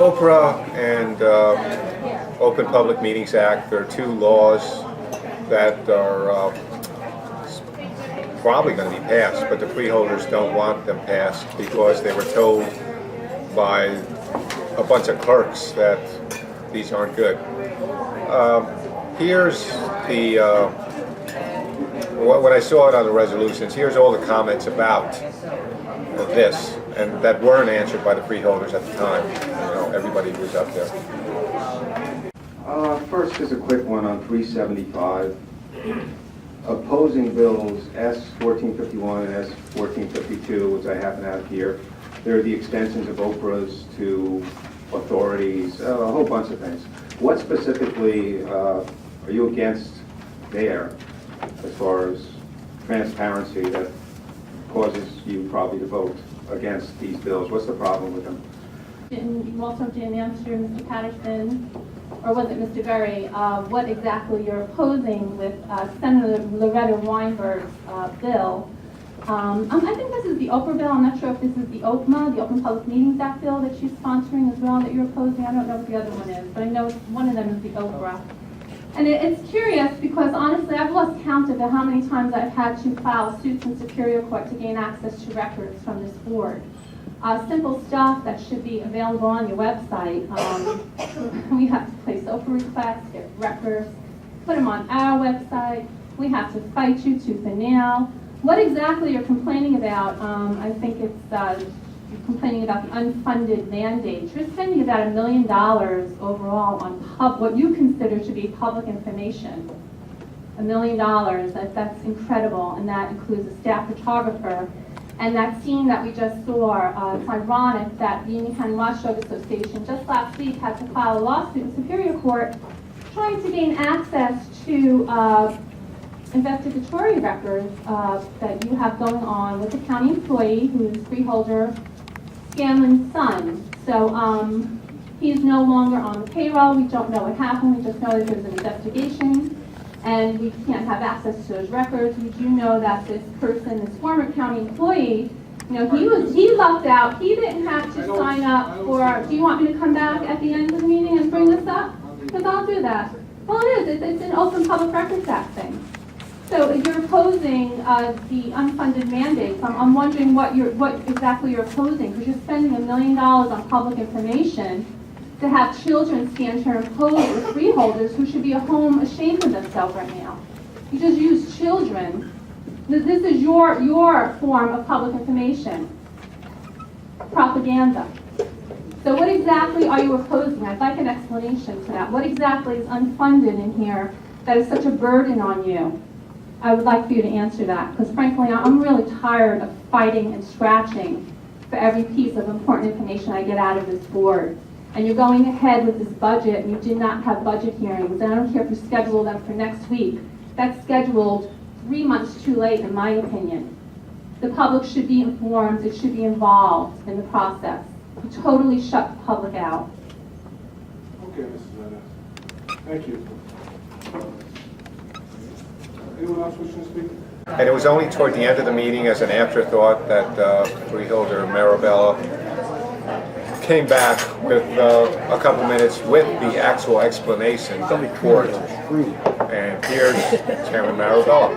OPRA and Open Public Meetings Act are two laws that are probably going to be passed, but the freeholders don't want them passed because they were told by a bunch of clerks that these aren't good. Here's the, when I saw it on the resolutions, here's all the comments about this, and that weren't answered by the freeholders at the time. You know, everybody was up there. First, just a quick one on 375. Opposing bills S1451 and S1452, which I happen to have here. They're the extensions of OPRAs to authorities, a whole bunch of things. What specifically are you against there as far as transparency that causes you probably to vote against these bills? What's the problem with them? You also didn't answer Mr. Patterson, or was it Mr. Gurry, what exactly you're opposing with Senator Loretta Weinberg's bill. I think this is the OPRA bill. I'm not sure if this is the OPMA, the Open Public Meetings Act bill that she's sponsoring as well that you're opposing. I don't know what the other one is, but I know one of them is the OPRA. And it's curious because honestly I've lost count of how many times I've had to file suits in Superior Court to gain access to records from this board. Simple stuff that should be available on your website. We have to place OPRA requests, get records, put them on our website. We have to fight you tooth and nail. What exactly you're complaining about, I think it's you're complaining about the unfunded mandates. You're spending about $1 million overall on what you consider to be public information. $1 million, that's incredible, and that includes a staff photographer. And that scene that we just saw, it's ironic that the Union County Watchdog Association just last week had to file a lawsuit in Superior Court trying to gain access to investigatory records that you have going on with a county employee who's freeholder Scanlon's son. So he's no longer on the payroll. We don't know what happened. We just know that there's an investigation. And we can't have access to those records. We do know that this person, this former county employee, you know, he lucked out. He didn't have to sign up for. Do you want me to come back at the end of the meeting and bring this up? Because I'll do that. Well, it is. It's an Open Public Records Act thing. So if you're opposing the unfunded mandates, I'm wondering what exactly you're opposing, because you're spending $1 million on public information to have children stand here and pose with freeholders who should be at home ashamed of themselves right now. You just use children. This is your form of public information. Propaganda. So what exactly are you opposing? I'd like an explanation to that. What exactly is unfunded in here that is such a burden on you? I would like for you to answer that, because frankly, I'm really tired of fighting and scratching for every piece of important information I get out of this board. And you're going ahead with this budget, and you did not have budget hearings. And I don't care if you schedule them for next week. That's scheduled 3 months too late, in my opinion. The public should be informed. It should be involved in the process. You totally shut the public out. Okay, Mrs. Ennis. Thank you. Anyone else wishing to speak? And it was only toward the end of the meeting, as an afterthought, that freeholder Marabella came back with a couple minutes with the actual explanation for it. And here's Chairman Marabella.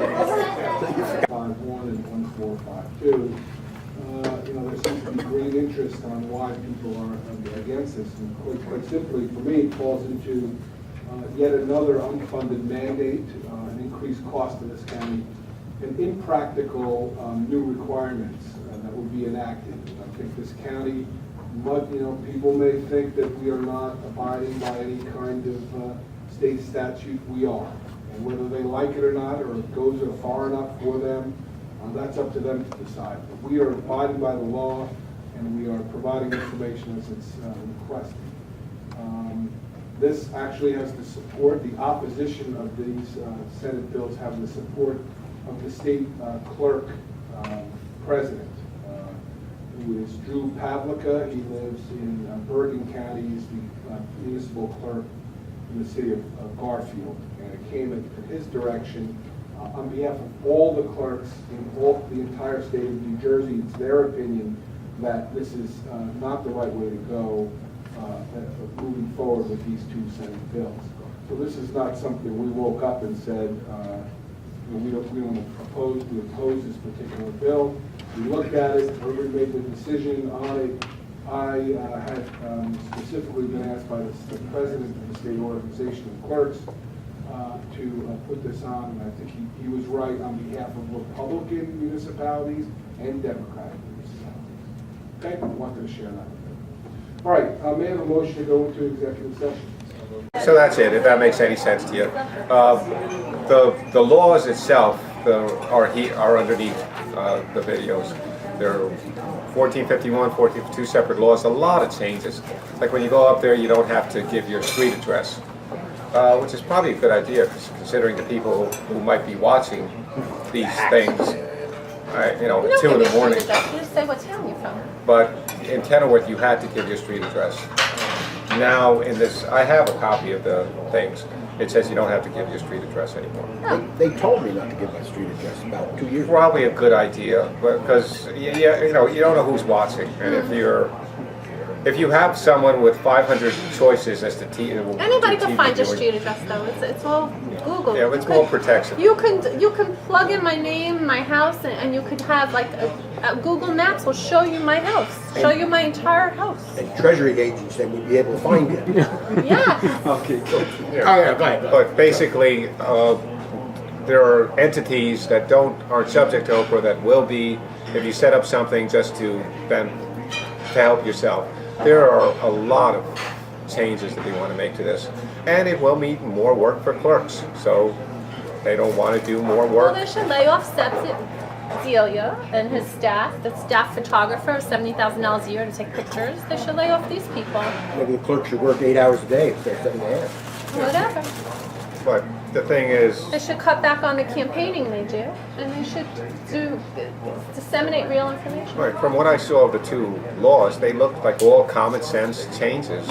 5.1 and 1.4.5.2. You know, there seems to be great interest on why people are against this. And quite simply, for me, it falls into yet another unfunded mandate, an increased cost to this county, and impractical new requirements that will be enacted. I think this county, people may think that we are not abiding by any kind of state statute. We are. And whether they like it or not, or it goes far enough for them, that's up to them to decide. But we are abiding by the law, and we are providing information as it's requested. This actually has the support, the opposition of these Senate bills have the support of the state clerk president, who is Drew Pavlica. He lives in Bergen County. He's the municipal clerk in the city of Garfield. And it came in his direction on behalf of all the clerks in the entire state of New Jersey. It's their opinion that this is not the right way to go, that forward with these two Senate bills. So this is not something we woke up and said, we oppose this particular bill. We looked at it, everybody made the decision on it. I had specifically been asked by the president of the state organization of clerks to put this on, and I think he was right on behalf of Republican municipalities and Democratic municipalities. Okay, I wanted to share that with you. All right, may I have a motion to go into executive session? So that's it, if that makes any sense to you. The laws itself are underneath the videos. There are 1451, 1452 separate laws, a lot of changes. Like when you go up there, you don't have to give your street address, which is probably a good idea considering the people who might be watching these things, you know, at 2 in the morning. You just say what town you're from. But in Kenilworth, you had to give your street address. Now, in this, I have a copy of the things. It says you don't have to give your street address anymore. They told me not to give my street address about 2 years ago. Probably a good idea, because you know, you don't know who's watching, and if you have someone with 500 choices as to Anybody can find your street address though. It's all Google. Yeah, it's more protection. You can plug in my name, my house, and you could have like Google Maps will show you my house, show you my entire house. And treasury agents, they would be able to find it. Yeah. Okay, cool. Yeah. Oh, yeah, go ahead. But basically, there are entities that aren't subject to OPRA that will be if you set up something just to help yourself. There are a lot of changes that they want to make to this, and it will mean more work for clerks. So they don't want to do more Well, work. they should lay off Delia and his staff, the staff photographer, $70,000 a year to take pictures. They should lay off these people. Maybe the clerk should work 8 hours a day instead of 7.5. Whatever. But the thing is, They should cut back on the campaigning they do, and they should disseminate real information. right, from what I saw of the two laws, they looked like all common sense changes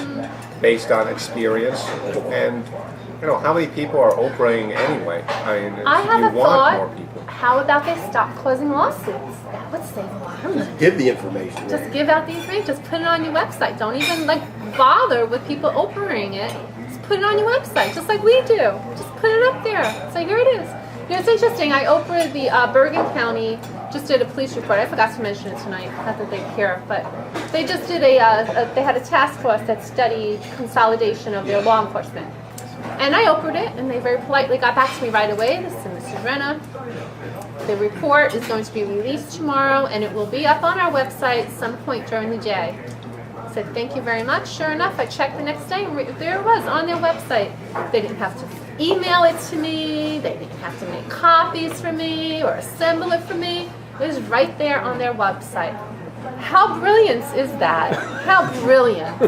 based on experience. And you know, how many people are OPRAing anyway? I mean, I have you a want thought. more people. How about they stop closing lawsuits? That would save a lot of money. Give the information. Just give out the information. Just put it on your website. Don't even bother with people operating it. Just put it on your website, just like we do. Just put it up there. So here it is. You know, it's interesting. I operated the Bergen County. Just did a police report. I forgot to mention it tonight. Not that they care, but they just did they had a task force that studied consolidation of their law enforcement. And I opened it, and they very politely got back to me right away. This is Mrs. Renna. The report is going to be released tomorrow, and it will be up on our website some point during the day. I said, thank you very much. Sure enough, I checked the next day, and there it was on their website. They didn't have to email it to me. They didn't have to make copies for me or assemble it for me. It was right there on their website. How brilliant is that? How brilliant.